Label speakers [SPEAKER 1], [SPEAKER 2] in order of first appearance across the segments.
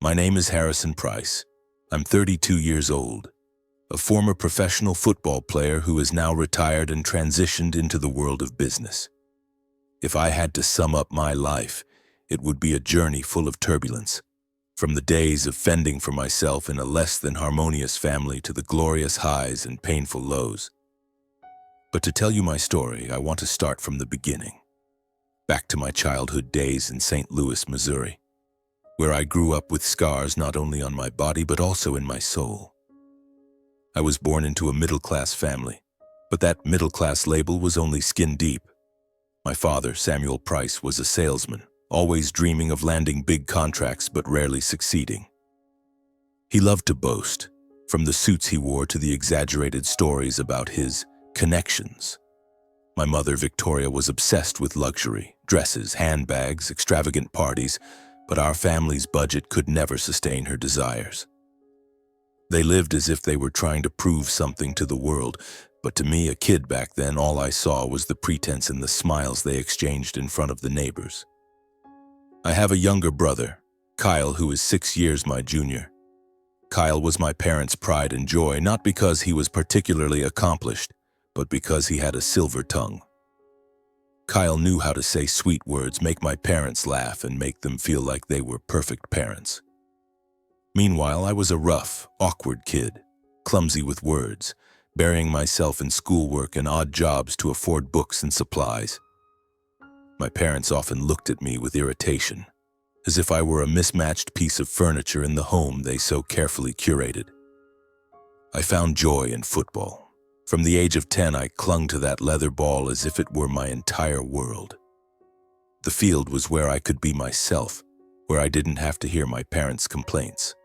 [SPEAKER 1] My name is Harrison Price. I'm 32 years old, a former professional football player who is now retired and transitioned into the world of business. If I had to sum up my life, it would be a journey full of turbulence, from the days of fending for myself in a less than harmonious family to the glorious highs and painful lows. But to tell you my story, I want to start from the beginning, back to my childhood days in St. Louis, Missouri, where I grew up with scars not only on my body but also in my soul. I was born into a middle-class family, but that middle-class label was only skin deep. My father, Samuel Price, was a salesman, always dreaming of landing big contracts but rarely succeeding. He loved to boast, from the suits he wore to the exaggerated stories about his connections. My mother, Victoria, was obsessed with luxury, dresses, handbags, extravagant parties, but our family's budget could never sustain her desires. They lived as if they were trying to prove something to the world, but to me, a kid back then, all I saw was the pretense and the smiles they exchanged in front of the neighbors. I have a younger brother, Kyle, who is 6 years my junior. Kyle was my parents' pride and joy, not because he was particularly accomplished, but because he had a silver tongue. Kyle knew how to say sweet words, make my parents laugh, and make them feel like they were perfect parents. Meanwhile, I was a rough, awkward kid, clumsy with words, burying myself in schoolwork and odd jobs to afford books and supplies. My parents often looked at me with irritation, as if I were a mismatched piece of furniture in the home they so carefully curated. I found joy in football. From the age of 10, I clung to that leather ball as if it were my entire world. The field was where I could be myself, where I didn't have to hear my parents' complaints.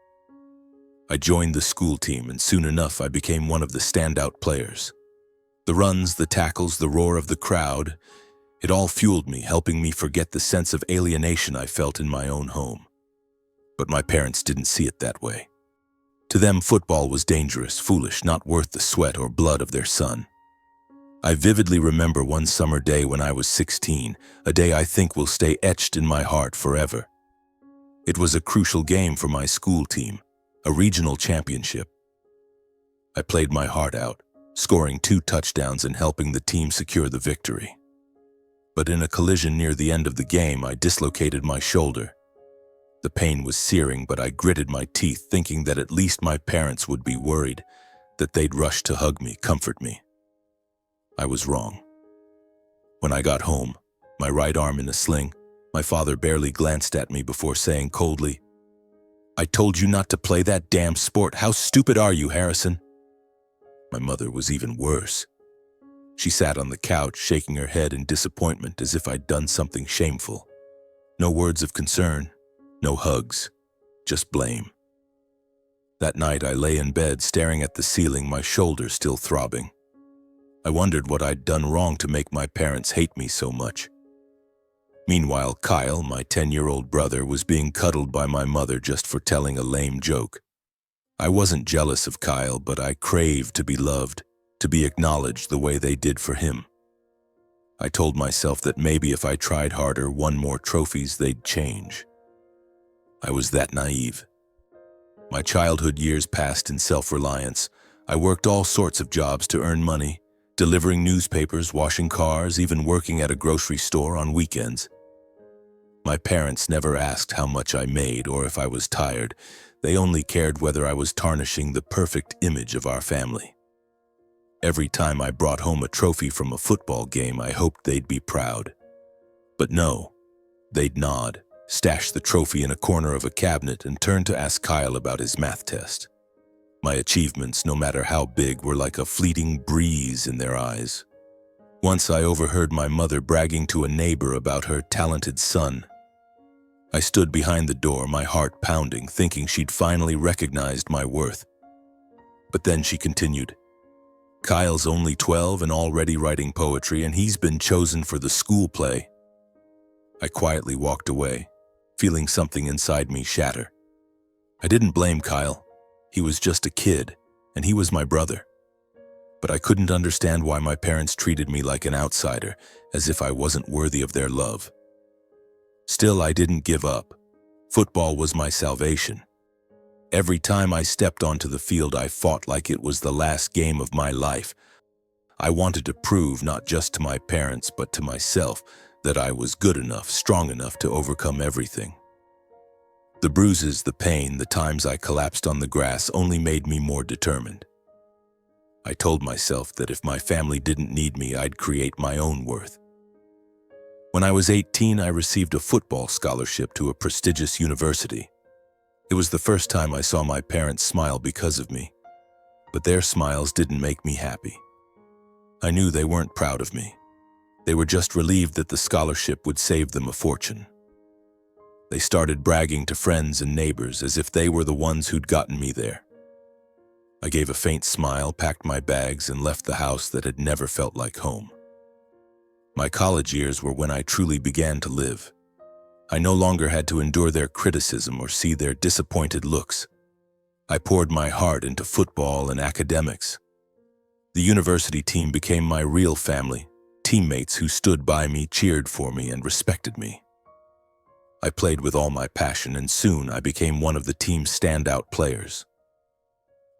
[SPEAKER 1] I joined the school team, and soon enough I became one of the standout players. The runs, the tackles, the roar of the crowd, it all fueled me, helping me forget the sense of alienation I felt in my own home. But my parents didn't see it that way. To them, football was dangerous, foolish, not worth the sweat or blood of their son. I vividly remember one summer day when I was 16, a day I think will stay etched in my heart forever. It was a crucial game for my school team, a regional championship. I played my heart out, scoring 2 touchdowns and helping the team secure the victory. But in a collision near the end of the game, I dislocated my shoulder. The pain was searing, but I gritted my teeth, thinking that at least my parents would be worried, that they'd rush to hug me, comfort me. I was wrong. When I got home, my right arm in a sling, my father barely glanced at me before saying coldly, "I told you not to play that damn sport. How stupid are you, Harrison?" My mother was even worse. She sat on the couch, shaking her head in disappointment as if I'd done something shameful. No words of concern, no hugs, just blame. That night I lay in bed staring at the ceiling, my shoulder still throbbing. I wondered what I'd done wrong to make my parents hate me so much. Meanwhile, Kyle, my 10-year-old brother, was being cuddled by my mother just for telling a lame joke. I wasn't jealous of Kyle, but I craved to be loved, to be acknowledged the way they did for him. I told myself that maybe if I tried harder, won more trophies, they'd change. I was that naive. My childhood years passed in self-reliance. I worked all sorts of jobs to earn money, delivering newspapers, washing cars, even working at a grocery store on weekends. My parents never asked how much I made or if I was tired. They only cared whether I was tarnishing the perfect image of our family. Every time I brought home a trophy from a football game, I hoped they'd be proud. But no, they'd nod, stash the trophy in a corner of a cabinet, and turn to ask Kyle about his math test. My achievements, no matter how big, were like a fleeting breeze in their eyes. Once I overheard my mother bragging to a neighbor about her talented son. I stood behind the door, my heart pounding, thinking she'd finally recognized my worth. But then she continued, "Kyle's only 12 and already writing poetry, and he's been chosen for the school play." I quietly walked away, feeling something inside me shatter. I didn't blame Kyle. He was just a kid, and he was my brother. But I couldn't understand why my parents treated me like an outsider, as if I wasn't worthy of their love. Still, I didn't give up. Football was my salvation, Every time I stepped onto the field, I fought like it was the last game of my life. I wanted to prove not just to my parents, but to myself, that I was good enough, strong enough to overcome everything. The bruises, the pain, the times I collapsed on the grass only made me more determined. I told myself that if my family didn't need me, I'd create my own worth. When I was 18, I received a football scholarship to a prestigious university. It was the first time I saw my parents smile because of me, but their smiles didn't make me happy. I knew they weren't proud of me. They were just relieved that the scholarship would save them a fortune. They started bragging to friends and neighbors as if they were the ones who'd gotten me there. I gave a faint smile, packed my bags, and left the house that had never felt like home. My college years were when I truly began to live. I no longer had to endure their criticism or see their disappointed looks. I poured my heart into football and academics. The university team became my real family, teammates who stood by me, cheered for me, and respected me. I played with all my passion, and soon I became one of the team's standout players.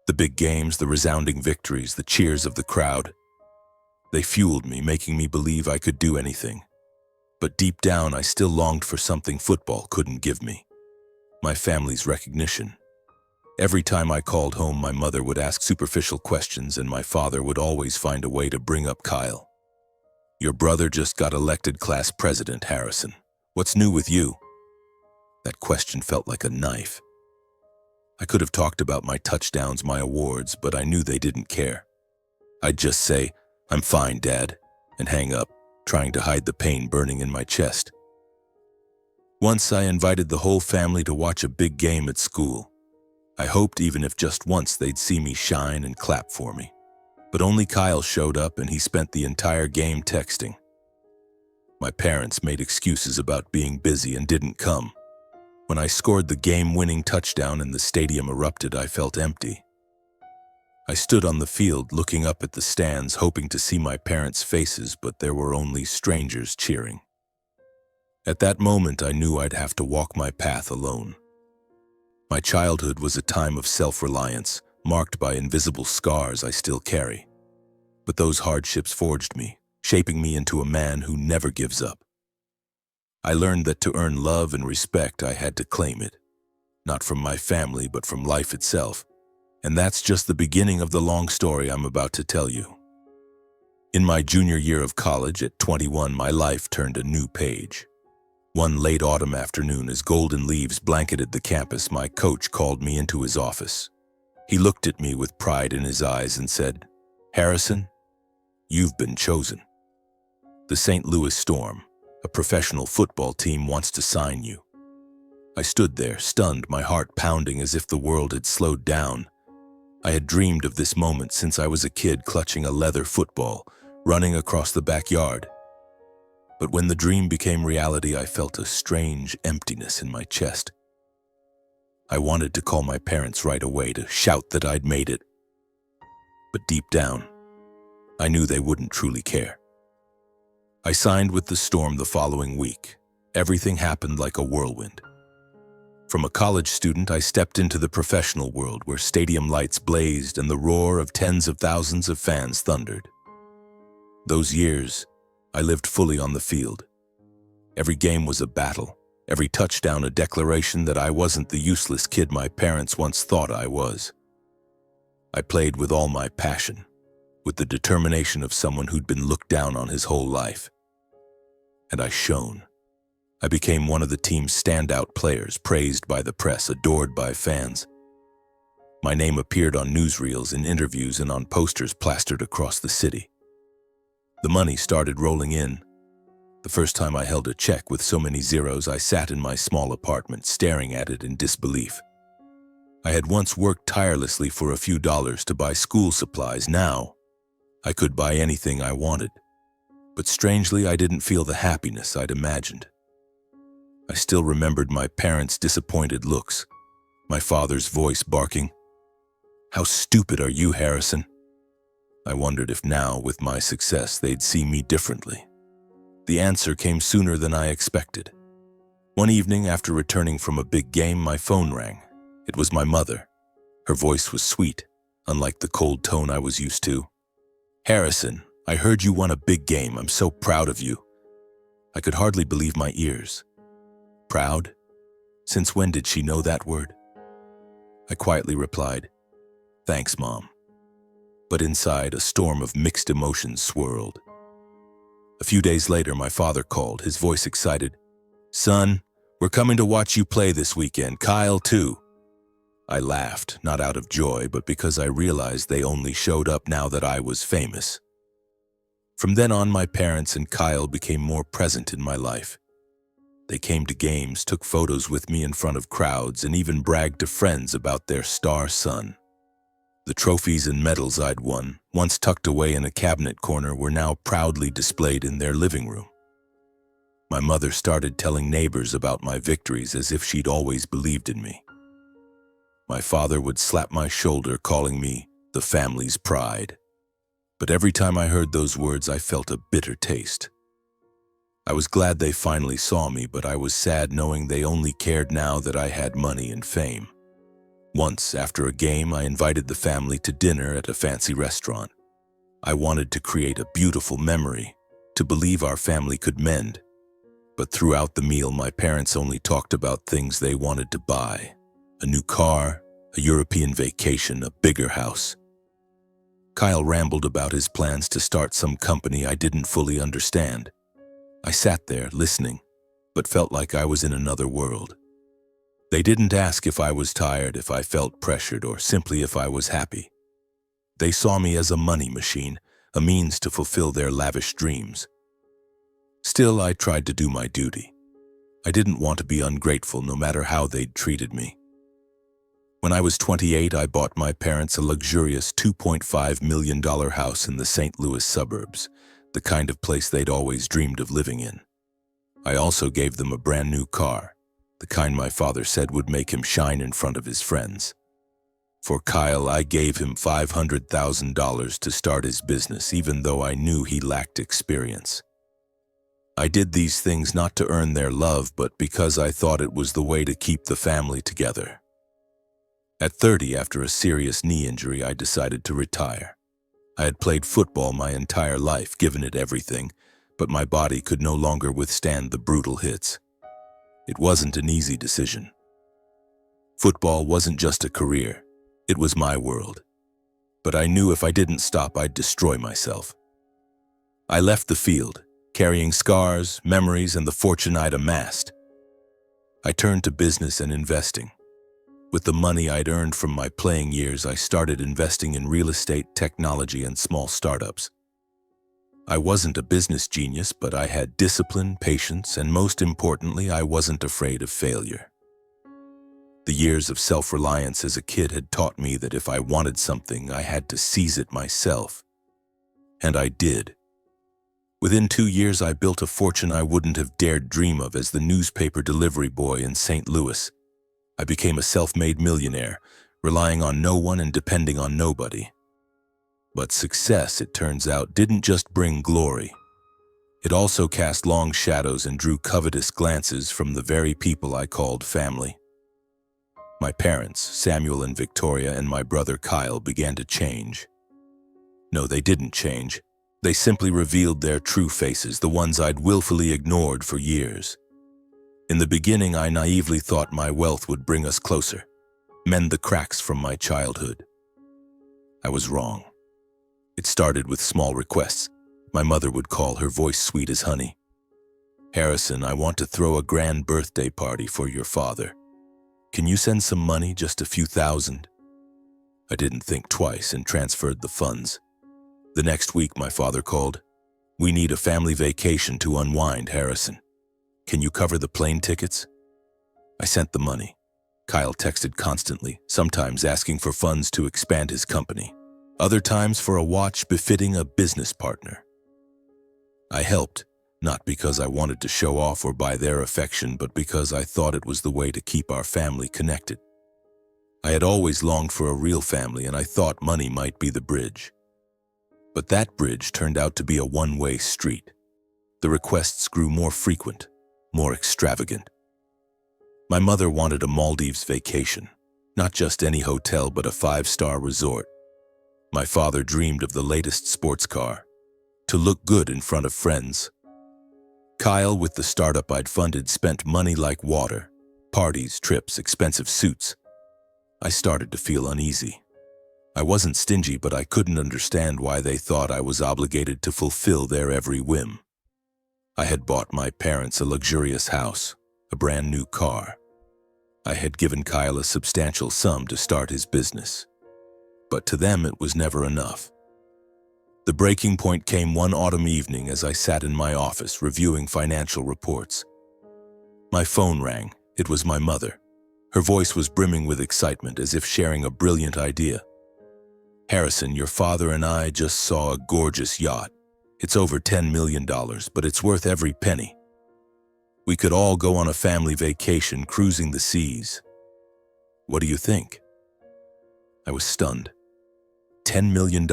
[SPEAKER 1] The big games, the resounding victories, the cheers of the crowd, they fueled me, making me believe I could do anything. But deep down, I still longed for something football couldn't give me: my family's recognition. Every time I called home, my mother would ask superficial questions, and my father would always find a way to bring up Kyle. "Your brother just got elected class president, Harrison. What's new with you?" That question felt like a knife. I could have talked about my touchdowns, my awards, but I knew they didn't care. I'd just say, "I'm fine, Dad," and hang up, trying to hide the pain burning in my chest. Once I invited the whole family to watch a big game at school. I hoped even if just once they'd see me shine and clap for me. But only Kyle showed up, and he spent the entire game texting. My parents made excuses about being busy and didn't come. When I scored the game-winning touchdown and the stadium erupted, I felt empty. I stood on the field looking up at the stands, hoping to see my parents' faces, but there were only strangers cheering. At that moment, I knew I'd have to walk my path alone. My childhood was a time of self-reliance, marked by invisible scars I still carry. But those hardships forged me, shaping me into a man who never gives up. I learned that to earn love and respect, I had to claim it, not from my family, but from life itself. And that's just the beginning of the long story I'm about to tell you. In my junior year of college, at 21, my life turned a new page. One late autumn afternoon, as golden leaves blanketed the campus, my coach called me into his office. He looked at me with pride in his eyes and said, "Harrison, you've been chosen. The St. Louis Storm, a professional football team, wants to sign you." I stood there, stunned, my heart pounding as if the world had slowed down. I had dreamed of this moment since I was a kid, clutching a leather football, running across the backyard. But when the dream became reality, I felt a strange emptiness in my chest. I wanted to call my parents right away, to shout that I'd made it. But deep down, I knew they wouldn't truly care. I signed with the Storm the following week. Everything happened like a whirlwind. From a college student, I stepped into the professional world, where stadium lights blazed and the roar of tens of thousands of fans thundered. Those years, I lived fully on the field. Every game was a battle, every touchdown a declaration that I wasn't the useless kid my parents once thought I was. I played with all my passion, with the determination of someone who'd been looked down on his whole life. And I shone. I became one of the team's standout players, praised by the press, adored by fans. My name appeared on newsreels, in interviews, and on posters plastered across the city. The money started rolling in. The first time I held a check with so many zeros, I sat in my small apartment, staring at it in disbelief. I had once worked tirelessly for a few dollars to buy school supplies. Now, I could buy anything I wanted. But strangely, I didn't feel the happiness I'd imagined. I still remembered my parents' disappointed looks, my father's voice barking, "How stupid are you, Harrison?" I wondered if now, with my success, they'd see me differently. The answer came sooner than I expected. One evening, after returning from a big game, my phone rang. It was my mother. Her voice was sweet, unlike the cold tone I was used to. "Harrison, I heard you won a big game. I'm so proud of you." I could hardly believe my ears. Proud? Since when did she know that word? I quietly replied, "Thanks, Mom." But inside, a storm of mixed emotions swirled. A few days later, my father called, his voice excited. "Son, we're coming to watch you play this weekend. Kyle, too." I laughed, not out of joy, but because I realized they only showed up now that I was famous. From then on, my parents and Kyle became more present in my life. They came to games, took photos with me in front of crowds, and even bragged to friends about their star son. The trophies and medals I'd won, once tucked away in a cabinet corner, were now proudly displayed in their living room. My mother started telling neighbors about my victories as if she'd always believed in me. My father would slap my shoulder, calling me the family's pride. But every time I heard those words, I felt a bitter taste. I was glad they finally saw me, but I was sad knowing they only cared now that I had money and fame. Once, after a game, I invited the family to dinner at a fancy restaurant. I wanted to create a beautiful memory, to believe our family could mend. But throughout the meal, my parents only talked about things they wanted to buy. A new car, a European vacation, a bigger house. Kyle rambled about his plans to start some company I didn't fully understand. I sat there, listening, but felt like I was in another world. They didn't ask if I was tired, if I felt pressured, or simply if I was happy. They saw me as a money machine, a means to fulfill their lavish dreams. Still, I tried to do my duty. I didn't want to be ungrateful, no matter how they'd treated me. When I was 28, I bought my parents a luxurious $2.5 million house in the St. Louis suburbs, the kind of place they'd always dreamed of living in. I also gave them a brand new car, the kind my father said would make him shine in front of his friends. For Kyle, I gave him $500,000 to start his business, even though I knew he lacked experience. I did these things not to earn their love, but because I thought it was the way to keep the family together. At 30, after a serious knee injury, I decided to retire. I had played football my entire life, given it everything, but my body could no longer withstand the brutal hits. It wasn't an easy decision. Football wasn't just a career, it was my world. But I knew if I didn't stop, I'd destroy myself. I left the field, carrying scars, memories, and the fortune I'd amassed. I turned to business and investing. With the money I'd earned from my playing years, I started investing in real estate, technology, and small startups. I wasn't a business genius, but I had discipline, patience, and most importantly, I wasn't afraid of failure. The years of self-reliance as a kid had taught me that if I wanted something, I had to seize it myself. And I did. Within 2 years, I built a fortune I wouldn't have dared dream of as the newspaper delivery boy in St. Louis. I became a self-made millionaire, relying on no one and depending on nobody. But success, it turns out, didn't just bring glory. It also cast long shadows and drew covetous glances from the very people I called family. My parents, Samuel and Victoria, and my brother Kyle began to change. No, they didn't change. They simply revealed their true faces, the ones I'd willfully ignored for years. In the beginning, I naively thought my wealth would bring us closer, mend the cracks from my childhood. I was wrong. It started with small requests. My mother would call, her voice sweet as honey. "Harrison, I want to throw a grand birthday party for your father. Can you send some money, just a few thousand?" I didn't think twice and transferred the funds. The next week, my father called. "We need a family vacation to unwind, Harrison. Can you cover the plane tickets?" I sent the money. Kyle texted constantly, sometimes asking for funds to expand his company, other times for a watch befitting a business partner. I helped, not because I wanted to show off or buy their affection, but because I thought it was the way to keep our family connected. I had always longed for a real family, and I thought money might be the bridge. But that bridge turned out to be a one-way street. The requests grew more frequent, more extravagant. My mother wanted a Maldives vacation, Not just any hotel, but a 5-star resort. My father dreamed of the latest sports car, to look good in front of friends. Kyle, with the startup I'd funded, spent money like water. Parties, trips, expensive suits. I started to feel uneasy. I wasn't stingy, but I couldn't understand why they thought I was obligated to fulfill their every whim. I had bought my parents a luxurious house, a brand new car. I had given Kyle a substantial sum to start his business. But to them it was never enough. The breaking point came one autumn evening as I sat in my office reviewing financial reports. My phone rang. It was my mother. Her voice was brimming with excitement, as if sharing a brilliant idea. "Harrison, your father and I just saw a gorgeous yacht. It's over $10 million, but it's worth every penny. We could all go on a family vacation cruising the seas. What do you think?" I was stunned. $10 million?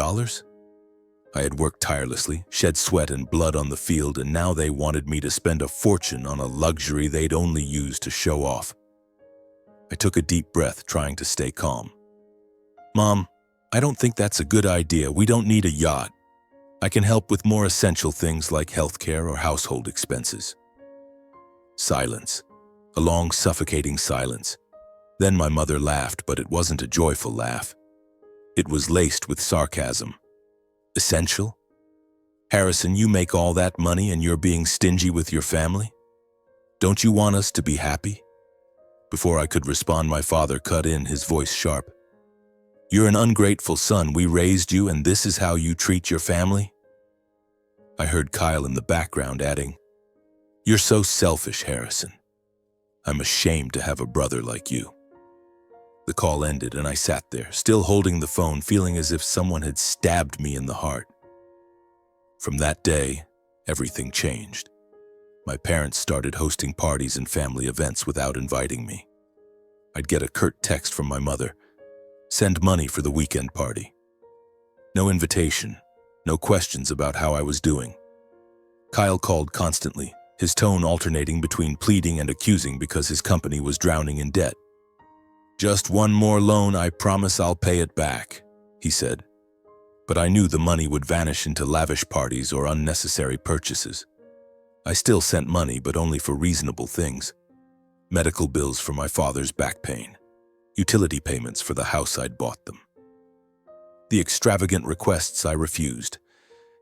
[SPEAKER 1] I had worked tirelessly, shed sweat and blood on the field, and now they wanted me to spend a fortune on a luxury they'd only use to show off. I took a deep breath, trying to stay calm. "Mom, I don't think that's a good idea. We don't need a yacht. I can help with more essential things like healthcare or household expenses." Silence. A long, suffocating silence. Then my mother laughed, but it wasn't a joyful laugh. It was laced with sarcasm. "Essential? Harrison, you make all that money and you're being stingy with your family? Don't you want us to be happy?" Before I could respond, my father cut in, his voice sharp. "You're an ungrateful son. We raised you, and this is how you treat your family?" I heard Kyle in the background adding, "You're so selfish, Harrison. I'm ashamed to have a brother like you." The call ended, and I sat there, still holding the phone, feeling as if someone had stabbed me in the heart. From that day, everything changed. My parents started hosting parties and family events without inviting me. I'd get a curt text from my mother, "Send money for the weekend party." No invitation, no questions about how I was doing. Kyle called constantly, his tone alternating between pleading and accusing because his company was drowning in debt. "Just one more loan, I promise I'll pay it back," he said. But I knew the money would vanish into lavish parties or unnecessary purchases. I still sent money, but only for reasonable things. Medical bills for my father's back pain. Utility payments for the house I'd bought them. The extravagant requests I refused,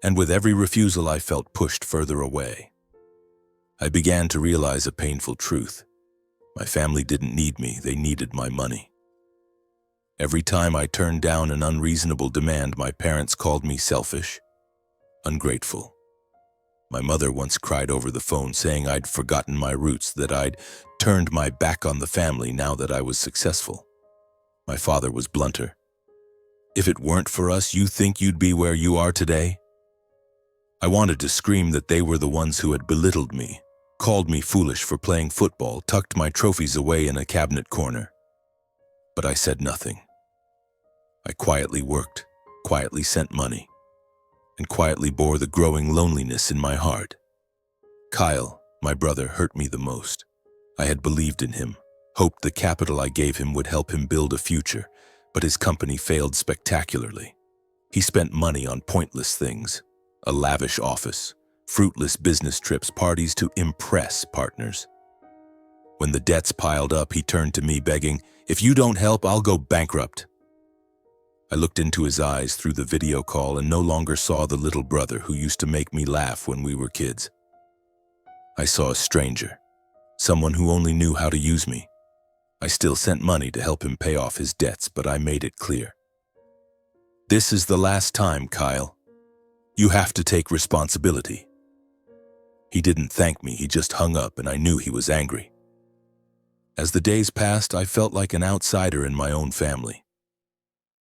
[SPEAKER 1] and with every refusal I felt pushed further away. I began to realize a painful truth. My family didn't need me, they needed my money. Every time I turned down an unreasonable demand, my parents called me selfish, ungrateful. My mother once cried over the phone, saying I'd forgotten my roots, that I'd turned my back on the family now that I was successful. My father was blunter. "If it weren't for us, you think you'd be where you are today?" I wanted to scream that they were the ones who had belittled me, called me foolish for playing football, tucked my trophies away in a cabinet corner. But I said nothing. I quietly worked, quietly sent money, and quietly bore the growing loneliness in my heart. Kyle, my brother, hurt me the most. I had believed in him, hoped the capital I gave him would help him build a future, but his company failed spectacularly. He spent money on pointless things, a lavish office, fruitless business trips, parties to impress partners. When the debts piled up, he turned to me begging, "If you don't help, I'll go bankrupt." I looked into his eyes through the video call and no longer saw the little brother who used to make me laugh when we were kids. I saw a stranger, someone who only knew how to use me. I still sent money to help him pay off his debts, but I made it clear. "This is the last time, Kyle. You have to take responsibility." He didn't thank me, he just hung up, and I knew he was angry. As the days passed, I felt like an outsider in my own family.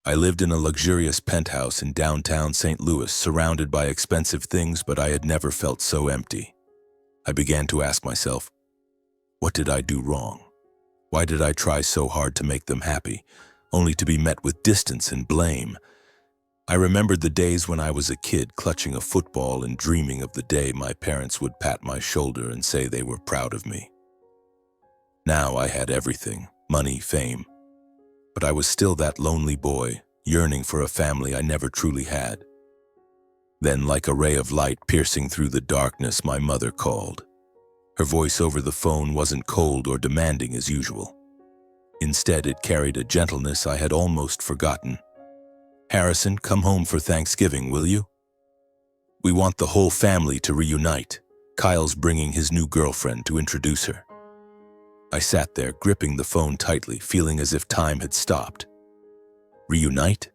[SPEAKER 1] I lived in a luxurious penthouse in downtown St. Louis, surrounded by expensive things, but I had never felt so empty. I began to ask myself, what did I do wrong? Why did I try so hard to make them happy, only to be met with distance and blame? I remembered the days when I was a kid, clutching a football and dreaming of the day my parents would pat my shoulder and say they were proud of me. Now I had everything, money, fame, but I was still that lonely boy, yearning for a family I never truly had. Then, like a ray of light piercing through the darkness, my mother called. Her voice over the phone wasn't cold or demanding as usual. Instead, it carried a gentleness I had almost forgotten. "Harrison, come home for Thanksgiving, will you? We want the whole family to reunite. Kyle's bringing his new girlfriend to introduce her." I sat there, gripping the phone tightly, feeling as if time had stopped. Reunite?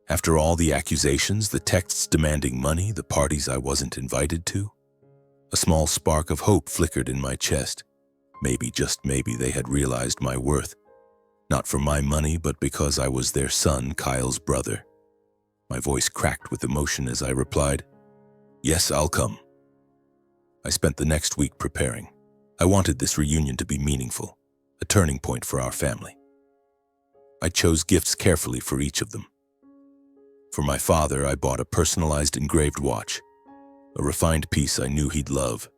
[SPEAKER 1] After all the accusations, the texts demanding money, the parties I wasn't invited to? A small spark of hope flickered in my chest. Maybe, just maybe, they had realized my worth. Not for my money, but because I was their son, Kyle's brother. My voice cracked with emotion as I replied, "Yes, I'll come." I spent the next week preparing. I wanted this reunion to be meaningful, a turning point for our family. I chose gifts carefully for each of them. For my father, I bought a personalized engraved watch, a refined piece I knew he'd love.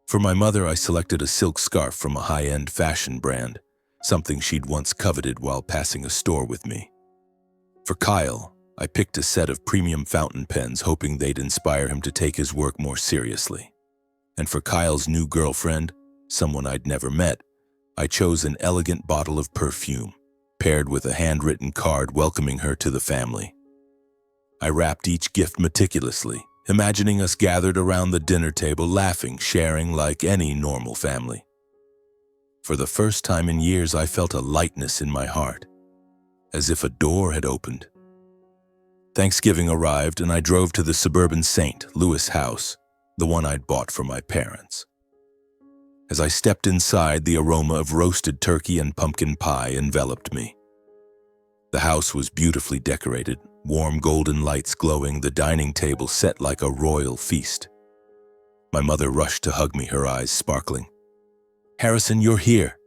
[SPEAKER 1] For my mother, I selected a silk scarf from a high-end fashion brand, something she'd once coveted while passing a store with me. For Kyle, I picked a set of premium fountain pens, hoping they'd inspire him to take his work more seriously. And for Kyle's new girlfriend, someone I'd never met, I chose an elegant bottle of perfume, paired with a handwritten card welcoming her to the family. I wrapped each gift meticulously, imagining us gathered around the dinner table, laughing, sharing like any normal family. For the first time in years, I felt a lightness in my heart, as if a door had opened. Thanksgiving arrived, and I drove to the suburban St. Louis house, the one I'd bought for my parents. As I stepped inside, the aroma of roasted turkey and pumpkin pie enveloped me. The house was beautifully decorated, warm golden lights glowing, the dining table set like a royal feast. My mother rushed to hug me, her eyes sparkling. "Harrison, you're here.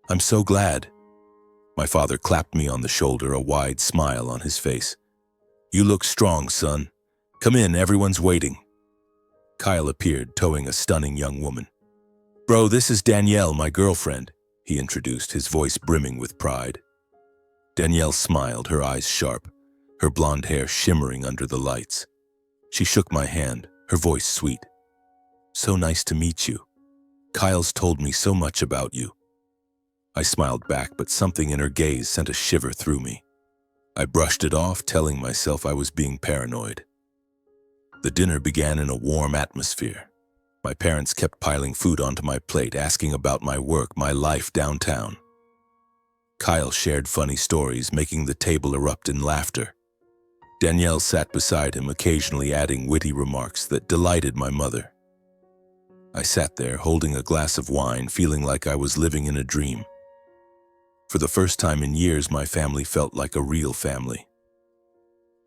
[SPEAKER 1] I'm so glad." My father clapped me on the shoulder, a wide smile on his face. "You look strong, son. Come in, everyone's waiting." Kyle appeared, towing a stunning young woman. "Bro, this is Danielle, my girlfriend," he introduced, his voice brimming with pride. Danielle smiled, her eyes sharp, her blonde hair shimmering under the lights. She shook my hand, her voice sweet. "So nice to meet you. Kyle's told me so much about you." I smiled back, but something in her gaze sent a shiver through me. I brushed it off, telling myself I was being paranoid. The dinner began in a warm atmosphere. My parents kept piling food onto my plate, asking about my work, my life downtown. Kyle shared funny stories, making the table erupt in laughter. Danielle sat beside him, occasionally adding witty remarks that delighted my mother. I sat there, holding a glass of wine, feeling like I was living in a dream. For the first time in years, my family felt like a real family.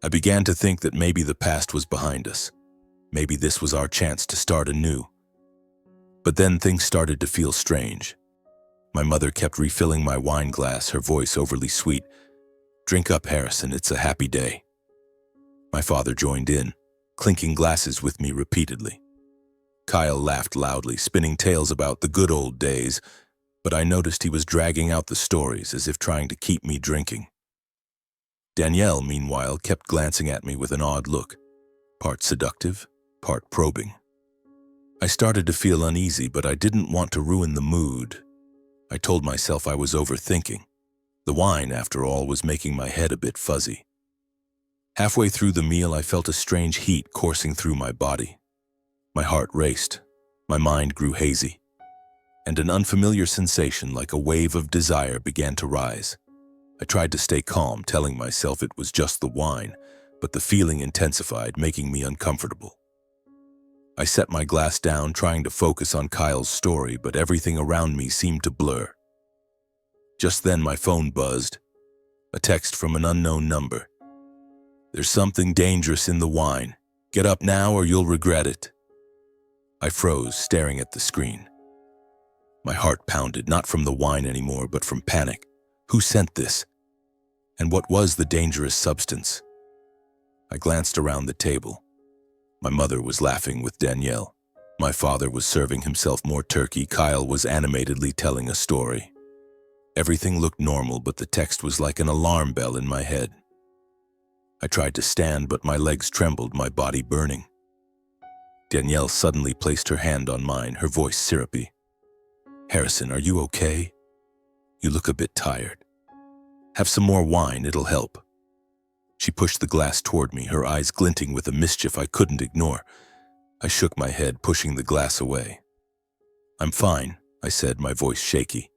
[SPEAKER 1] I began to think that maybe the past was behind us. Maybe this was our chance to start anew. But then things started to feel strange. My mother kept refilling my wine glass, her voice overly sweet. "Drink up, Harrison, it's a happy day." My father joined in, clinking glasses with me repeatedly. Kyle laughed loudly, spinning tales about the good old days, but I noticed he was dragging out the stories as if trying to keep me drinking. Danielle, meanwhile, kept glancing at me with an odd look, part seductive, part probing. I started to feel uneasy, but I didn't want to ruin the mood. I told myself I was overthinking. The wine, after all, was making my head a bit fuzzy. Halfway through the meal, I felt a strange heat coursing through my body. My heart raced, my mind grew hazy, and an unfamiliar sensation like a wave of desire began to rise. I tried to stay calm, telling myself it was just the wine, but the feeling intensified, making me uncomfortable. I set my glass down, trying to focus on Kyle's story, but everything around me seemed to blur. Just then my phone buzzed, a text from an unknown number. "There's something dangerous in the wine. Get up now or you'll regret it." I froze, staring at the screen. My heart pounded, not from the wine anymore, but from panic. Who sent this? And what was the dangerous substance? I glanced around the table. My mother was laughing with Danielle. My father was serving himself more turkey. Kyle was animatedly telling a story. Everything looked normal, but the text was like an alarm bell in my head. I tried to stand, but my legs trembled, my body burning. Danielle suddenly placed her hand on mine, her voice syrupy. "Harrison, are you okay? You look a bit tired. Have some more wine, it'll help." She pushed the glass toward me, her eyes glinting with a mischief I couldn't ignore. I shook my head, pushing the glass away. "I'm fine," I said, my voice shaky.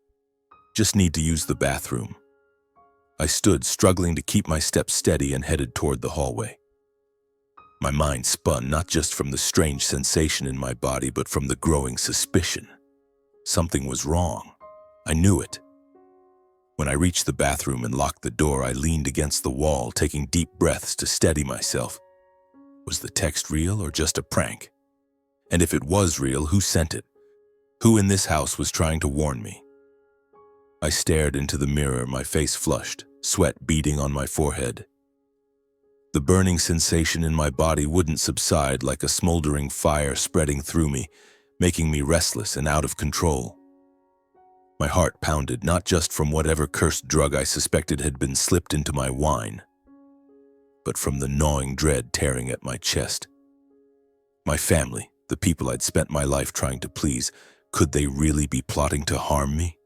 [SPEAKER 1] "Just need to use the bathroom." I stood, struggling to keep my steps steady, and headed toward the hallway. My mind spun, not just from the strange sensation in my body, but from the growing suspicion. Something was wrong. I knew it. When I reached the bathroom and locked the door, I leaned against the wall, taking deep breaths to steady myself. Was the text real or just a prank? And if it was real, who sent it? Who in this house was trying to warn me? I stared into the mirror, my face flushed, sweat beading on my forehead. The burning sensation in my body wouldn't subside, like a smoldering fire spreading through me, making me restless and out of control. My heart pounded, not just from whatever cursed drug I suspected had been slipped into my wine, but from the gnawing dread tearing at my chest. My family, the people I'd spent my life trying to please, could they really be plotting to harm me?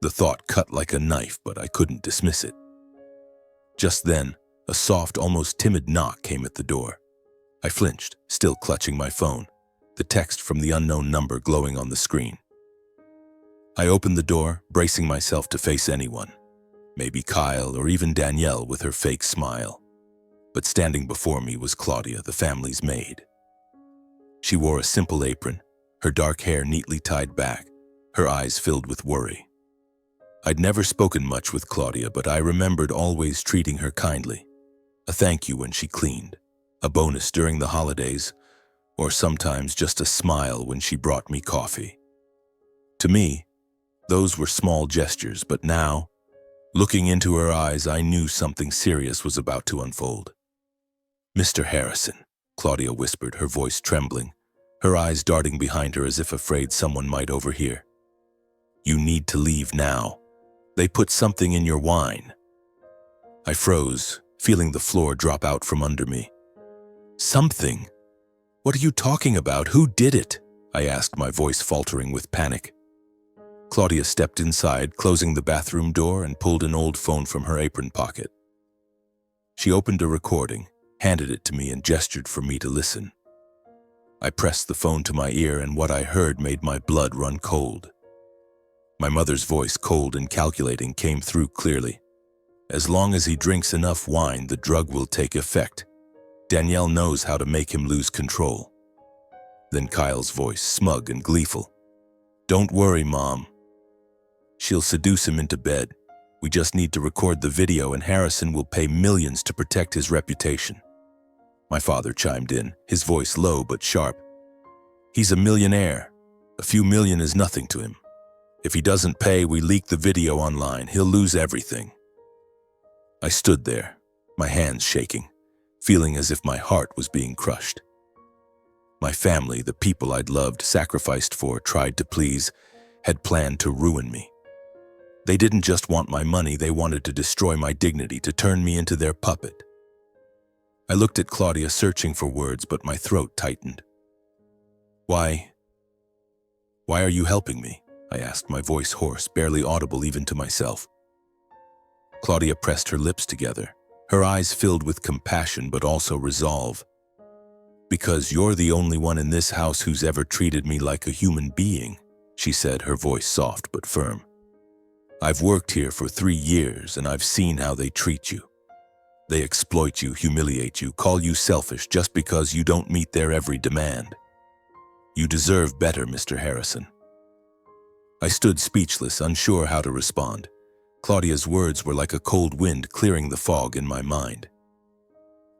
[SPEAKER 1] The thought cut like a knife, but I couldn't dismiss it. Just then, a soft, almost timid knock came at the door. I flinched, still clutching my phone, the text from the unknown number glowing on the screen. I opened the door, bracing myself to face anyone, maybe Kyle or even Danielle with her fake smile. But standing before me was Claudia, the family's maid. She wore a simple apron, her dark hair neatly tied back, her eyes filled with worry. I'd never spoken much with Claudia, but I remembered always treating her kindly. A thank you when she cleaned, a bonus during the holidays, or sometimes just a smile when she brought me coffee. To me, those were small gestures, but now, looking into her eyes, I knew something serious was about to unfold. "Mr. Harrison," Claudia whispered, her voice trembling, her eyes darting behind her as if afraid someone might overhear. "You need to leave now. They put something in your wine." I froze, feeling the floor drop out from under me. "Something? What are you talking about? Who did it?" I asked, my voice faltering with panic. Claudia stepped inside, closing the bathroom door, and pulled an old phone from her apron pocket. She opened a recording, handed it to me, and gestured for me to listen. I pressed the phone to my ear, and what I heard made my blood run cold. My mother's voice, cold and calculating, came through clearly. "As long as he drinks enough wine, the drug will take effect. Danielle knows how to make him lose control." Then Kyle's voice, smug and gleeful. "Don't worry, Mom. She'll seduce him into bed. We just need to record the video, and Harrison will pay millions to protect his reputation." My father chimed in, his voice low but sharp. "He's a millionaire. A few million is nothing to him. If he doesn't pay, we leak the video online. He'll lose everything." I stood there, my hands shaking, feeling as if my heart was being crushed. My family, the people I'd loved, sacrificed for, tried to please, had planned to ruin me. They didn't just want my money, they wanted to destroy my dignity, to turn me into their puppet. I looked at Claudia, searching for words, but my throat tightened. Why are you helping me?" I asked, my voice hoarse, barely audible even to myself. Claudia pressed her lips together, her eyes filled with compassion but also resolve. "Because you're the only one in this house who's ever treated me like a human being," she said, her voice soft but firm. "I've worked here for 3 years, and I've seen how they treat you. They exploit you, humiliate you, call you selfish just because you don't meet their every demand. You deserve better, Mr. Harrison." I stood speechless, unsure how to respond. Claudia's words were like a cold wind clearing the fog in my mind.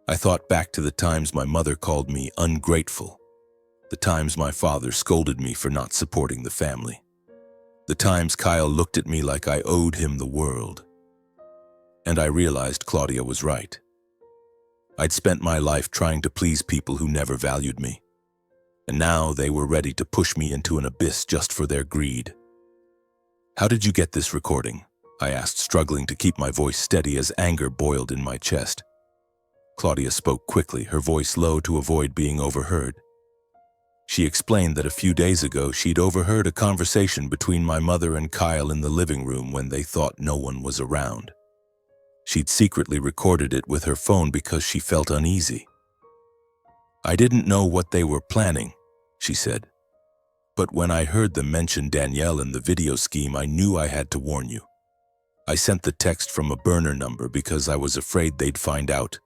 [SPEAKER 1] I thought back to the times my mother called me ungrateful, the times my father scolded me for not supporting the family, the times Kyle looked at me like I owed him the world. And I realized Claudia was right. I'd spent my life trying to please people who never valued me, and now they were ready to push me into an abyss just for their greed. How did you get this recording? I asked, struggling to keep my voice steady as anger boiled in my chest. Claudia spoke quickly, her voice low to avoid being overheard. She explained that a few days ago she'd overheard a conversation between my mother and Kyle in the living room when they thought no one was around. She'd secretly recorded it with her phone because she felt uneasy. I didn't know what they were planning, she said. But when I heard them mention Danielle in the video scheme, I knew I had to warn you. I sent the text from a burner number because I was afraid they'd find out.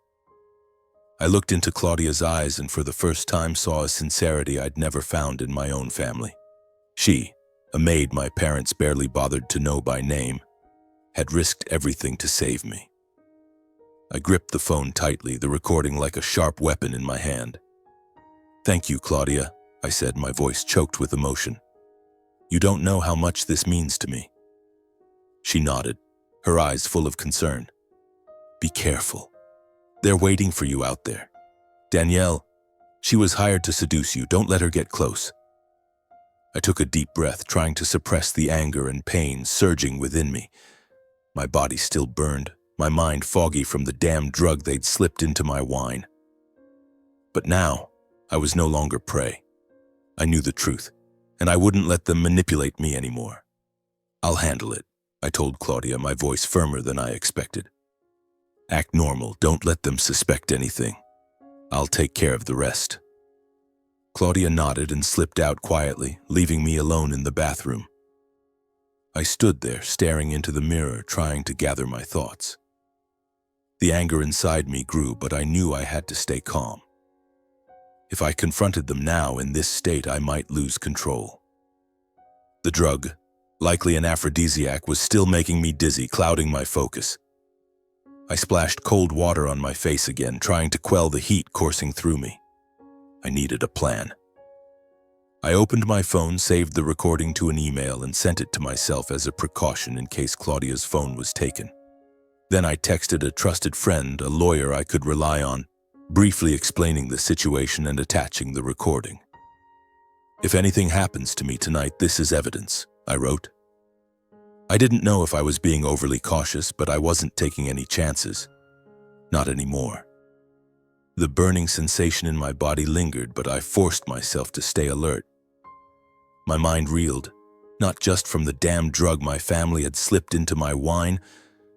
[SPEAKER 1] I looked into Claudia's eyes and for the first time saw a sincerity I'd never found in my own family. She, a maid my parents barely bothered to know by name, had risked everything to save me. I gripped the phone tightly, the recording like a sharp weapon in my hand. "Thank you, Claudia," I said, my voice choked with emotion. "You don't know how much this means to me." She nodded, her eyes full of concern. "Be careful. They're waiting for you out there. Danielle, she was hired to seduce you. Don't let her get close." I took a deep breath, trying to suppress the anger and pain surging within me. My body still burned, my mind foggy from the damn drug they'd slipped into my wine. But now, I was no longer prey. I knew the truth, and I wouldn't let them manipulate me anymore. "I'll handle it," I told Claudia, my voice firmer than I expected. "Act normal, don't let them suspect anything. I'll take care of the rest." Claudia nodded and slipped out quietly, leaving me alone in the bathroom. I stood there, staring into the mirror, trying to gather my thoughts. The anger inside me grew, but I knew I had to stay calm. If I confronted them now in this state, I might lose control. The drug, likely an aphrodisiac, was still making me dizzy, clouding my focus. I splashed cold water on my face again, trying to quell the heat coursing through me. I needed a plan. I opened my phone, saved the recording to an email, and sent it to myself as a precaution in case Claudia's phone was taken. Then I texted a trusted friend, a lawyer I could rely on, briefly explaining the situation and attaching the recording. "If anything happens to me tonight, this is evidence," I wrote. I didn't know if I was being overly cautious, but I wasn't taking any chances. Not anymore. The burning sensation in my body lingered, but I forced myself to stay alert. My mind reeled, not just from the damn drug my family had slipped into my wine,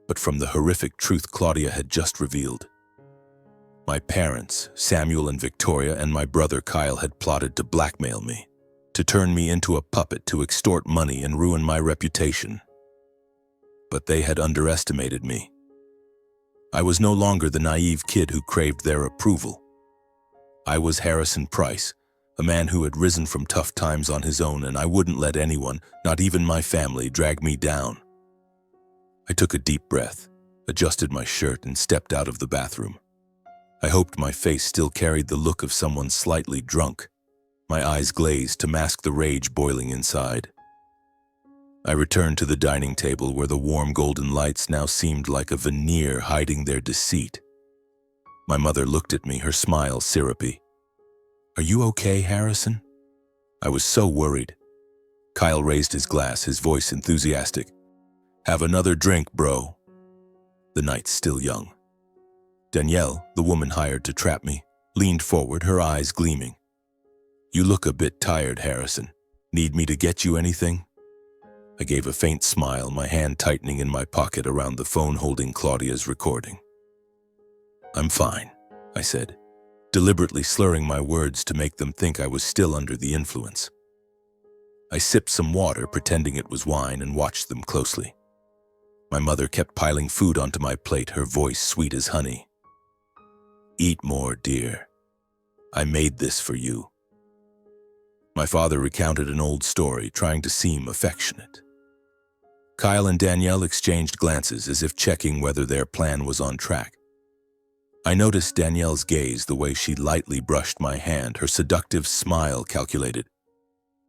[SPEAKER 1] but from the horrific truth Claudia had just revealed. My parents, Samuel and Victoria, and my brother Kyle had plotted to blackmail me, to turn me into a puppet, to extort money and ruin my reputation. But they had underestimated me. I was no longer the naive kid who craved their approval. I was Harrison Price, a man who had risen from tough times on his own, and I wouldn't let anyone, not even my family, drag me down. I took a deep breath, adjusted my shirt, and stepped out of the bathroom. I hoped my face still carried the look of someone slightly drunk, my eyes glazed to mask the rage boiling inside. I returned to the dining table where the warm golden lights now seemed like a veneer hiding their deceit. My mother looked at me, her smile syrupy. "Are you okay, Harrison?" I was so worried. Kyle raised his glass, his voice enthusiastic. "Have another drink, bro." The night's still young. Danielle, the woman hired to trap me, leaned forward, her eyes gleaming. "You look a bit tired, Harrison. Need me to get you anything?" I gave a faint smile, my hand tightening in my pocket around the phone holding Claudia's recording. "I'm fine," I said, deliberately slurring my words to make them think I was still under the influence. I sipped some water, pretending it was wine, and watched them closely. My mother kept piling food onto my plate, her voice sweet as honey. "Eat more, dear. I made this for you." My father recounted an old story, trying to seem affectionate. Kyle and Danielle exchanged glances as if checking whether their plan was on track. I noticed Danielle's gaze, the way she lightly brushed my hand, her seductive smile calculated.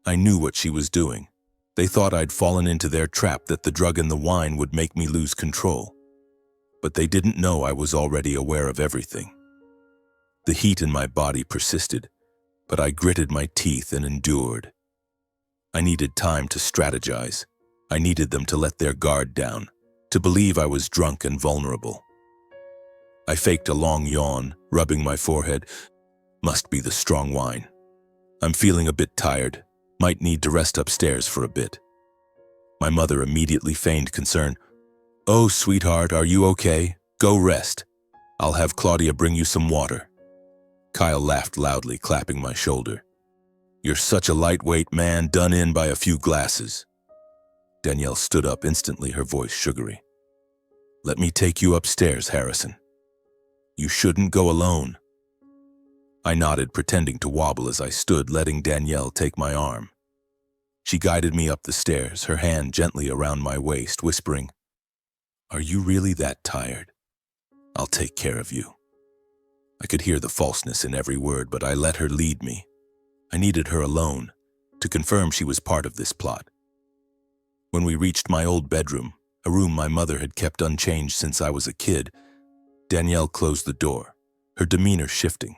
[SPEAKER 1] I knew what she was doing. They thought I'd fallen into their trap, that the drug and the wine would make me lose control. But they didn't know I was already aware of everything. The heat in my body persisted, but I gritted my teeth and endured. I needed time to strategize. I needed them to let their guard down, to believe I was drunk and vulnerable. I faked a long yawn, rubbing my forehead. Must be the strong wine. I'm feeling a bit tired. Might need to rest upstairs for a bit. My mother immediately feigned concern. Oh, sweetheart, are you okay? Go rest. I'll have Claudia bring you some water. Kyle laughed loudly, clapping my shoulder. You're such a lightweight man, done in by a few glasses. Danielle stood up instantly, her voice sugary. Let me take you upstairs, Harrison. You shouldn't go alone. I nodded, pretending to wobble as I stood, letting Danielle take my arm. She guided me up the stairs, her hand gently around my waist, whispering, Are you really that tired? I'll take care of you. I could hear the falseness in every word, but I let her lead me. I needed her alone, to confirm she was part of this plot. When we reached my old bedroom, a room my mother had kept unchanged since I was a kid, Danielle closed the door, her demeanor shifting.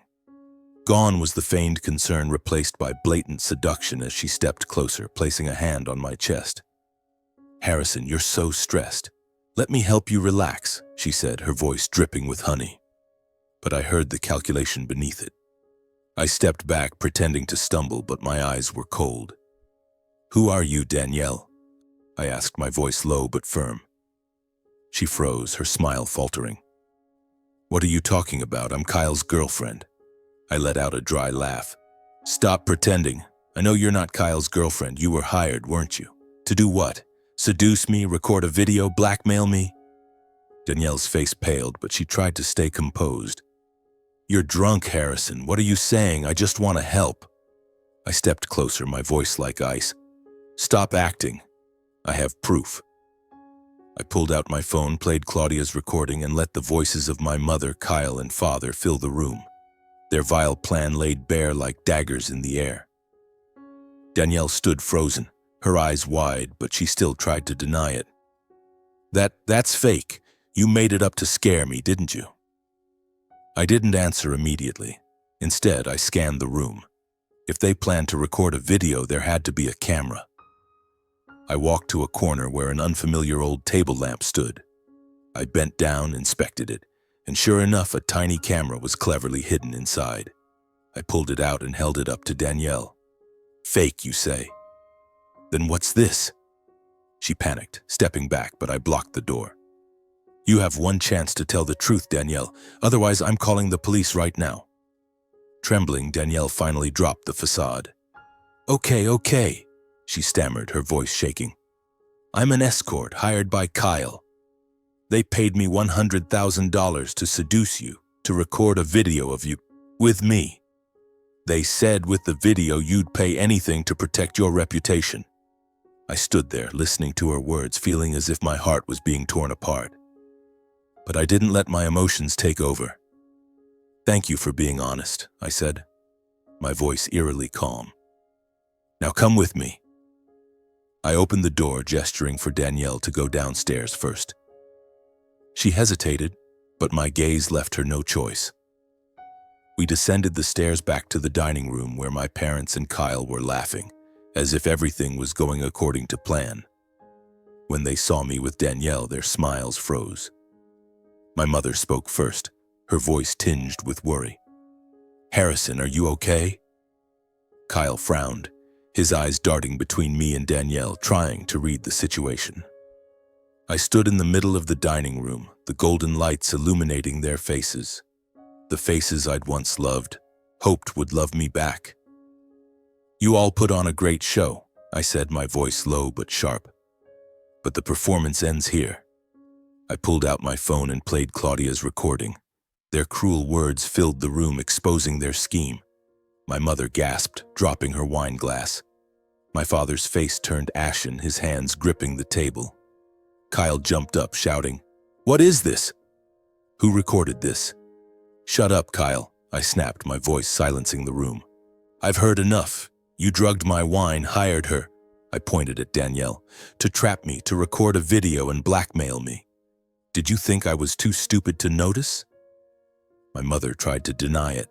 [SPEAKER 1] Gone was the feigned concern, replaced by blatant seduction as she stepped closer, placing a hand on my chest. Harrison, you're so stressed. Let me help you relax, she said, her voice dripping with honey. But I heard the calculation beneath it. I stepped back, pretending to stumble, but my eyes were cold. Who are you, Danielle? I asked, my voice low but firm. She froze, her smile faltering. What are you talking about? I'm Kyle's girlfriend. I let out a dry laugh. Stop pretending. I know you're not Kyle's girlfriend. You were hired, weren't you? To do what? Seduce me, record a video, blackmail me? Danielle's face paled, but she tried to stay composed. You're drunk, Harrison. What are you saying? I just want to help. I stepped closer, my voice like ice. Stop acting. I have proof. I pulled out my phone, played Claudia's recording, and let the voices of my mother, Kyle, and father fill the room. Their vile plan laid bare like daggers in the air. Danielle stood frozen, her eyes wide, but she still tried to deny it. That's fake. You made it up to scare me, didn't you? I didn't answer immediately. Instead, I scanned the room. If they planned to record a video, there had to be a camera. I walked to a corner where an unfamiliar old table lamp stood. I bent down, inspected it, and sure enough, a tiny camera was cleverly hidden inside. I pulled it out and held it up to Danielle. Fake, you say? Then what's this? She panicked, stepping back, but I blocked the door. You have one chance to tell the truth, Danielle. Otherwise, I'm calling the police right now. Trembling, Danielle finally dropped the facade. Okay, she stammered, her voice shaking. I'm an escort hired by Kyle. They paid me $100,000 to seduce you, to record a video of you with me. They said with the video you'd pay anything to protect your reputation. I stood there, listening to her words, feeling as if my heart was being torn apart. But I didn't let my emotions take over. Thank you for being honest, I said, my voice eerily calm. Now come with me. I opened the door, gesturing for Danielle to go downstairs first. She hesitated, but my gaze left her no choice. We descended the stairs back to the dining room where my parents and Kyle were laughing, as if everything was going according to plan. When they saw me with Danielle, their smiles froze. My mother spoke first, her voice tinged with worry. Harrison, are you okay? Kyle frowned, his eyes darting between me and Danielle, trying to read the situation. I stood in the middle of the dining room, the golden lights illuminating their faces. The faces I'd once loved, hoped would love me back. You all put on a great show, I said, my voice low but sharp. But the performance ends here. I pulled out my phone and played Claudia's recording. Their cruel words filled the room, exposing their scheme. My mother gasped, dropping her wine glass. My father's face turned ashen, his hands gripping the table. Kyle jumped up, shouting, What is this? Who recorded this? Shut up, Kyle, I snapped, my voice silencing the room. I've heard enough. You drugged my wine, hired her, I pointed at Danielle, to trap me, to record a video and blackmail me. Did you think I was too stupid to notice? My mother tried to deny it.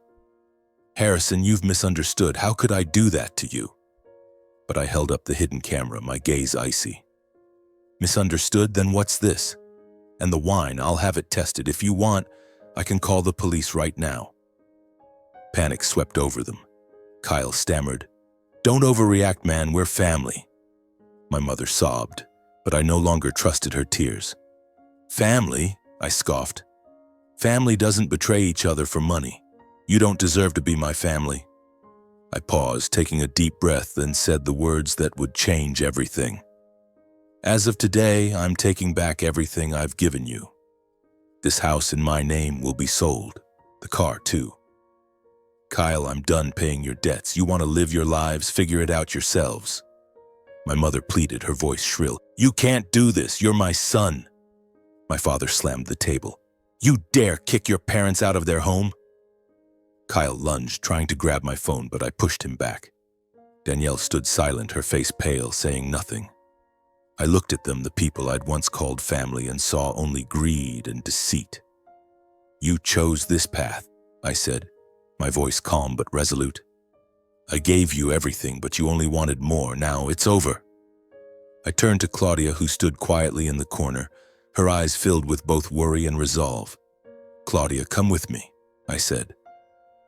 [SPEAKER 1] Harrison, you've misunderstood. How could I do that to you? But I held up the hidden camera, my gaze icy. Misunderstood? Then what's this? And the wine, I'll have it tested. If you want, I can call the police right now. Panic swept over them. Kyle stammered, "Don't overreact, man, we're family." My mother sobbed, but I no longer trusted her tears. "Family?" I scoffed. "Family doesn't betray each other for money. You don't deserve to be my family." I paused, taking a deep breath, then said the words that would change everything. "As of today, I'm taking back everything I've given you. This house in my name will be sold. The car, too. Kyle, I'm done paying your debts. You want to live your lives, figure it out yourselves." My mother pleaded, her voice shrill. "You can't do this. You're my son." My father slammed the table. "You dare kick your parents out of their home?" Kyle lunged, trying to grab my phone, but I pushed him back. Danielle stood silent, her face pale, saying nothing. I looked at them, the people I'd once called family, and saw only greed and deceit. "You chose this path," I said, my voice calm but resolute. "I gave you everything, but you only wanted more. Now it's over." I turned to Claudia, who stood quietly in the corner, her eyes filled with both worry and resolve. "Claudia, come with me," I said.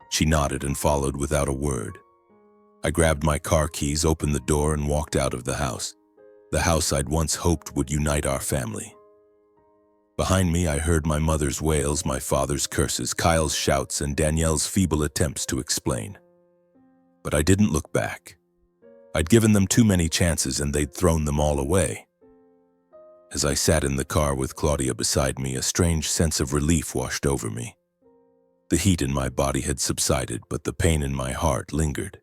[SPEAKER 1] She nodded and followed without a word. I grabbed my car keys, opened the door, and walked out of the house I'd once hoped would unite our family. Behind me, I heard my mother's wails, my father's curses, Kyle's shouts, and Danielle's feeble attempts to explain. But I didn't look back. I'd given them too many chances, and they'd thrown them all away. As I sat in the car with Claudia beside me, a strange sense of relief washed over me. The heat in my body had subsided, but the pain in my heart lingered.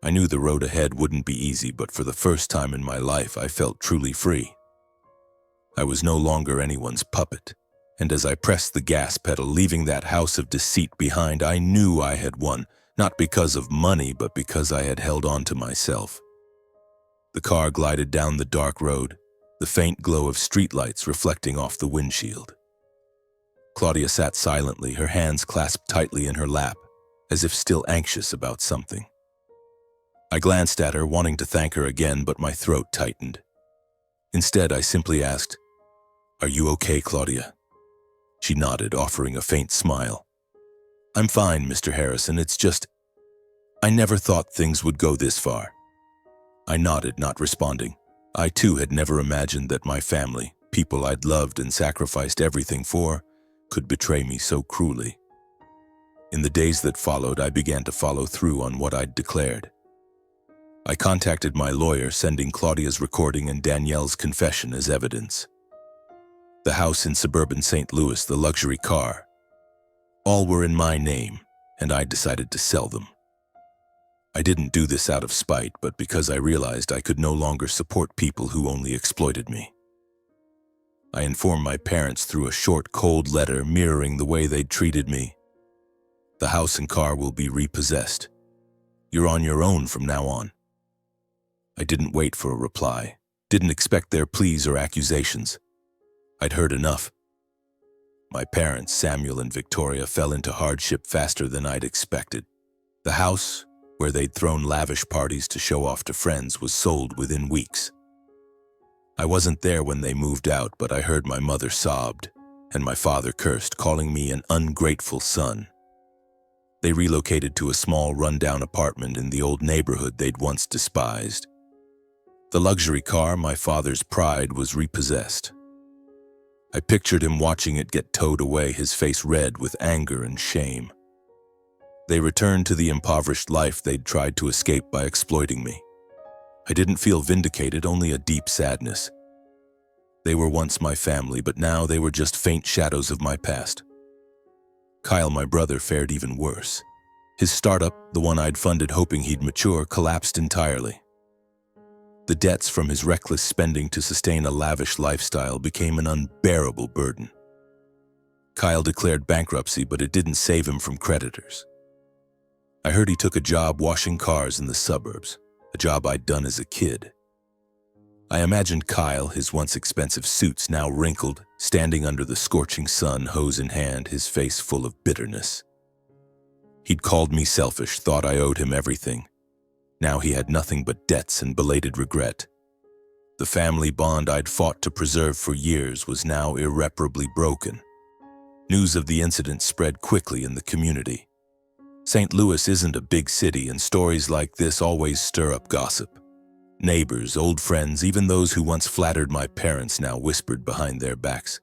[SPEAKER 1] I knew the road ahead wouldn't be easy, but for the first time in my life, I felt truly free. I was no longer anyone's puppet, and as I pressed the gas pedal, leaving that house of deceit behind, I knew I had won, not because of money, but because I had held on to myself. The car glided down the dark road, the faint glow of streetlights reflecting off the windshield. Claudia sat silently, her hands clasped tightly in her lap, as if still anxious about something. I glanced at her, wanting to thank her again, but my throat tightened. Instead, I simply asked, "Are you okay, Claudia?" She nodded, offering a faint smile. "I'm fine, Mr. Harrison. It's just, I never thought things would go this far." I nodded, not responding. I too had never imagined that my family, people I'd loved and sacrificed everything for, could betray me so cruelly. In the days that followed, I began to follow through on what I'd declared. I contacted my lawyer, sending Claudia's recording and Danielle's confession as evidence. The house in suburban St. Louis, the luxury car, all were in my name, and I decided to sell them. I didn't do this out of spite, but because I realized I could no longer support people who only exploited me. I informed my parents through a short, cold letter mirroring the way they'd treated me. "The house and car will be repossessed. You're on your own from now on." I didn't wait for a reply, didn't expect their pleas or accusations. I'd heard enough. My parents, Samuel and Victoria, fell into hardship faster than I'd expected. The house, where they'd thrown lavish parties to show off to friends, was sold within weeks. I wasn't there when they moved out, but I heard my mother sobbed, and my father cursed, calling me an ungrateful son. They relocated to a small, rundown apartment in the old neighborhood they'd once despised. The luxury car, my father's pride, was repossessed. I pictured him watching it get towed away, his face red with anger and shame. They returned to the impoverished life they'd tried to escape by exploiting me. I didn't feel vindicated, only a deep sadness. They were once my family, but now they were just faint shadows of my past. Kyle, my brother, fared even worse. His startup, the one I'd funded hoping he'd mature, collapsed entirely. The debts from his reckless spending to sustain a lavish lifestyle became an unbearable burden. Kyle declared bankruptcy, but it didn't save him from creditors. I heard he took a job washing cars in the suburbs, a job I'd done as a kid. I imagined Kyle, his once expensive suits now wrinkled, standing under the scorching sun, hose in hand, his face full of bitterness. He'd called me selfish, thought I owed him everything. Now he had nothing but debts and belated regret. The family bond I'd fought to preserve for years was now irreparably broken. News of the incident spread quickly in the community. St. Louis isn't a big city, and stories like this always stir up gossip. Neighbors, old friends, even those who once flattered my parents now whispered behind their backs.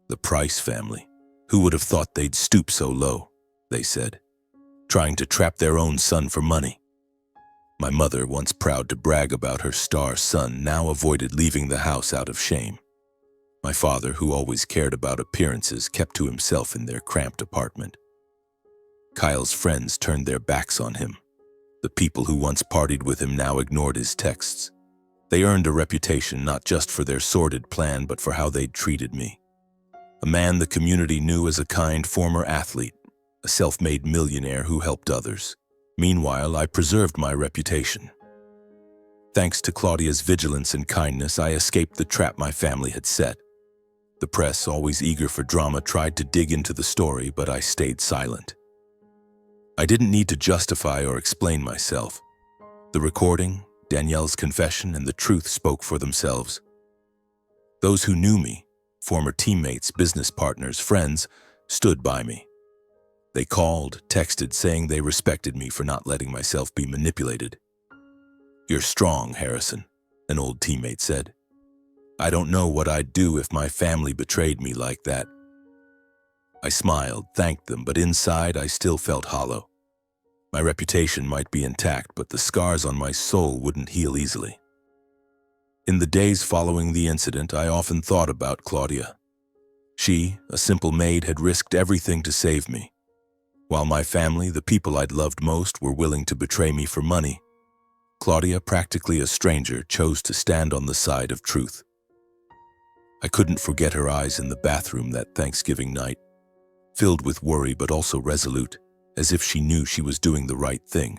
[SPEAKER 1] "The Price family. Who would have thought they'd stoop so low?" they said, trying to trap their own son for money. My mother, once proud to brag about her star son, now avoided leaving the house out of shame. My father, who always cared about appearances, kept to himself in their cramped apartment. Kyle's friends turned their backs on him. The people who once partied with him now ignored his texts. They earned a reputation not just for their sordid plan, but for how they'd treated me. A man the community knew as a kind former athlete, a self-made millionaire who helped others. Meanwhile, I preserved my reputation. Thanks to Claudia's vigilance and kindness, I escaped the trap my family had set. The press, always eager for drama, tried to dig into the story, but I stayed silent. I didn't need to justify or explain myself. The recording, Danielle's confession, and the truth spoke for themselves. Those who knew me, former teammates, business partners, friends, stood by me. They called, texted, saying they respected me for not letting myself be manipulated. "You're strong, Harrison," an old teammate said. "I don't know what I'd do if my family betrayed me like that." I smiled, thanked them, but inside I still felt hollow. My reputation might be intact, but the scars on my soul wouldn't heal easily. In the days following the incident, I often thought about Claudia. She, a simple maid, had risked everything to save me. While my family, the people I'd loved most, were willing to betray me for money, Claudia, practically a stranger, chose to stand on the side of truth. I couldn't forget her eyes in the bathroom that Thanksgiving night, filled with worry but also resolute, as if she knew she was doing the right thing.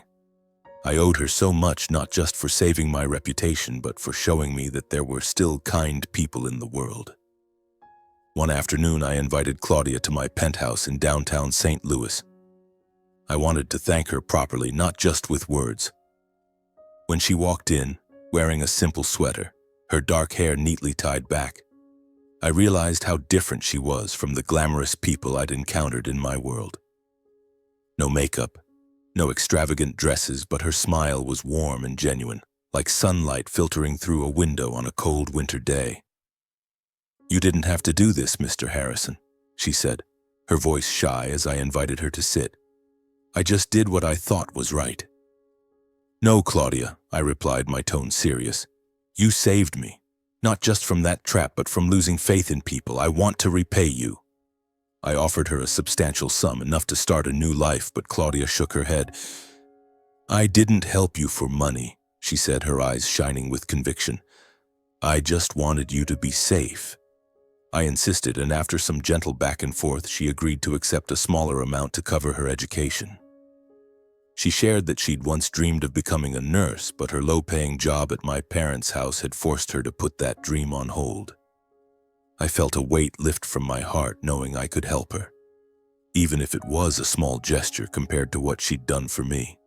[SPEAKER 1] I owed her so much, not just for saving my reputation, but for showing me that there were still kind people in the world. One afternoon, I invited Claudia to my penthouse in downtown St. Louis. I wanted to thank her properly, not just with words. When she walked in, wearing a simple sweater, her dark hair neatly tied back, I realized how different she was from the glamorous people I'd encountered in my world. No makeup, no extravagant dresses, but her smile was warm and genuine, like sunlight filtering through a window on a cold winter day. "You didn't have to do this, Mr. Harrison," she said, her voice shy as I invited her to sit. "I just did what I thought was right." "No, Claudia," I replied, my tone serious. "You saved me. Not just from that trap, but from losing faith in people. I want to repay you." I offered her a substantial sum, enough to start a new life, but Claudia shook her head. "I didn't help you for money," she said, her eyes shining with conviction. "I just wanted you to be safe." I insisted, and after some gentle back and forth, she agreed to accept a smaller amount to cover her education. She shared that she'd once dreamed of becoming a nurse, but her low-paying job at my parents' house had forced her to put that dream on hold. I felt a weight lift from my heart, knowing I could help her, even if it was a small gesture compared to what she'd done for me.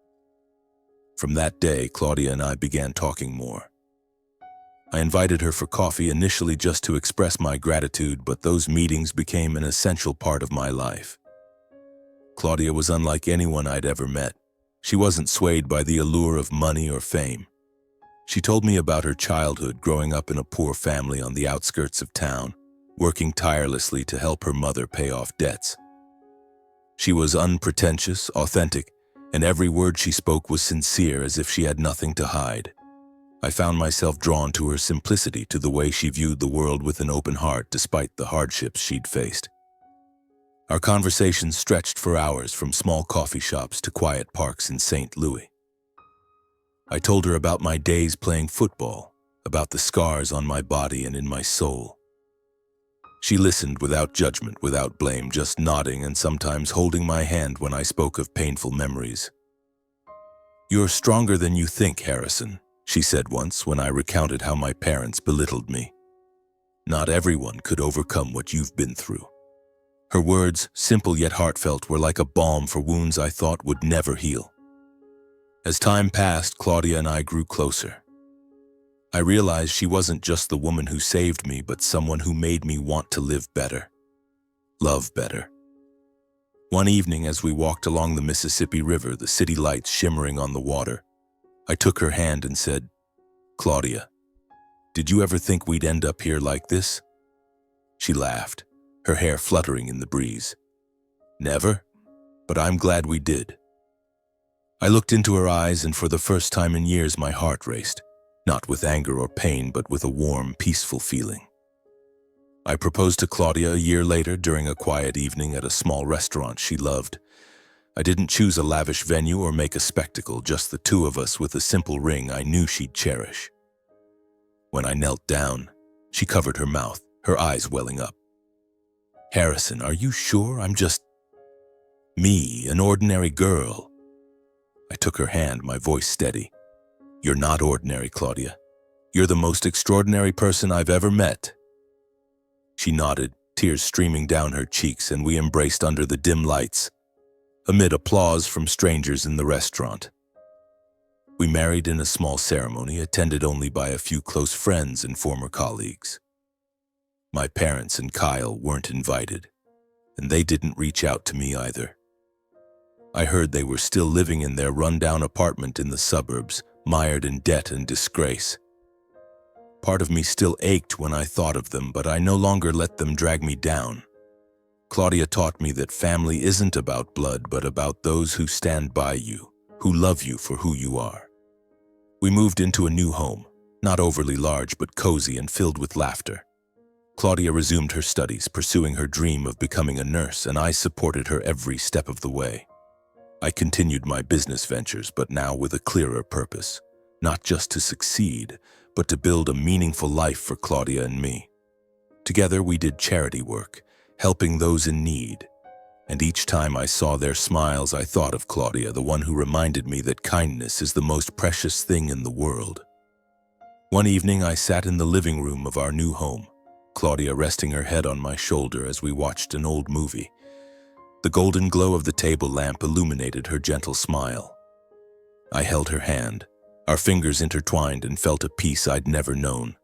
[SPEAKER 1] From that day, Claudia and I began talking more. I invited her for coffee, initially just to express my gratitude, but those meetings became an essential part of my life. Claudia was unlike anyone I'd ever met. She wasn't swayed by the allure of money or fame. She told me about her childhood, growing up in a poor family on the outskirts of town, working tirelessly to help her mother pay off debts. She was unpretentious, authentic, and every word she spoke was sincere, as if she had nothing to hide. I found myself drawn to her simplicity, to the way she viewed the world with an open heart despite the hardships she'd faced. Our conversations stretched for hours, from small coffee shops to quiet parks in St. Louis. I told her about my days playing football, about the scars on my body and in my soul. She listened without judgment, without blame, just nodding and sometimes holding my hand when I spoke of painful memories. "You're stronger than you think, Harrison," she said once when I recounted how my parents belittled me. "Not everyone could overcome what you've been through." Her words, simple yet heartfelt, were like a balm for wounds I thought would never heal. As time passed, Claudia and I grew closer. I realized she wasn't just the woman who saved me, but someone who made me want to live better, love better. One evening, as we walked along the Mississippi River, the city lights shimmering on the water, I took her hand and said, "Claudia, did you ever think we'd end up here like this?" She laughed, her hair fluttering in the breeze. "Never, but I'm glad we did." I looked into her eyes, and for the first time in years my heart raced, not with anger or pain, but with a warm, peaceful feeling. I proposed to Claudia a year later during a quiet evening at a small restaurant she loved. I didn't choose a lavish venue or make a spectacle, just the two of us with a simple ring I knew she'd cherish. When I knelt down, she covered her mouth, her eyes welling up. "Harrison, are you sure? I'm just me, an ordinary girl." I took her hand, my voice steady. "You're not ordinary, Claudia. You're the most extraordinary person I've ever met." She nodded, tears streaming down her cheeks, and we embraced under the dim lights, amid applause from strangers in the restaurant. We married in a small ceremony, attended only by a few close friends and former colleagues. My parents and Kyle weren't invited, and they didn't reach out to me either. I heard they were still living in their rundown apartment in the suburbs, mired in debt and disgrace. Part of me still ached when I thought of them, but I no longer let them drag me down. Claudia taught me that family isn't about blood, but about those who stand by you, who love you for who you are. We moved into a new home, not overly large, but cozy and filled with laughter. Claudia resumed her studies, pursuing her dream of becoming a nurse, and I supported her every step of the way. I continued my business ventures, but now with a clearer purpose, not just to succeed, but to build a meaningful life for Claudia and me. Together we did charity work, helping those in need. And each time I saw their smiles, I thought of Claudia, the one who reminded me that kindness is the most precious thing in the world. One evening I sat in the living room of our new home, Claudia resting her head on my shoulder as we watched an old movie. The golden glow of the table lamp illuminated her gentle smile. I held her hand, our fingers intertwined, and felt a peace I'd never known.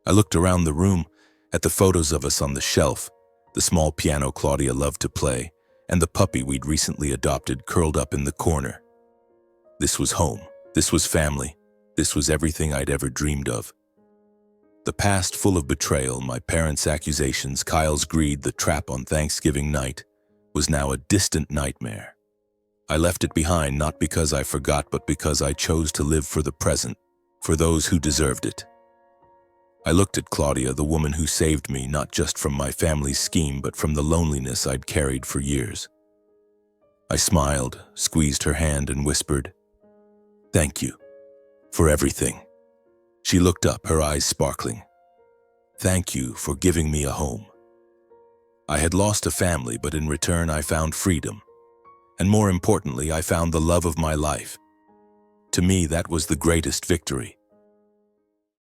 [SPEAKER 1] I looked around the room, at the photos of us on the shelf, the small piano Claudia loved to play, and the puppy we'd recently adopted curled up in the corner. This was home. This was family. This was everything I'd ever dreamed of. The past full of betrayal, my parents' accusations, Kyle's greed, the trap on Thanksgiving night, was now a distant nightmare. I left it behind, not because I forgot, but because I chose to live for the present, for those who deserved it. I looked at Claudia, the woman who saved me, not just from my family's scheme, but from the loneliness I'd carried for years. I smiled, squeezed her hand, and whispered, "Thank you for everything." She looked up, her eyes sparkling. "Thank you for giving me a home." I had lost a family, but in return I found freedom. And more importantly, I found the love of my life. To me, that was the greatest victory.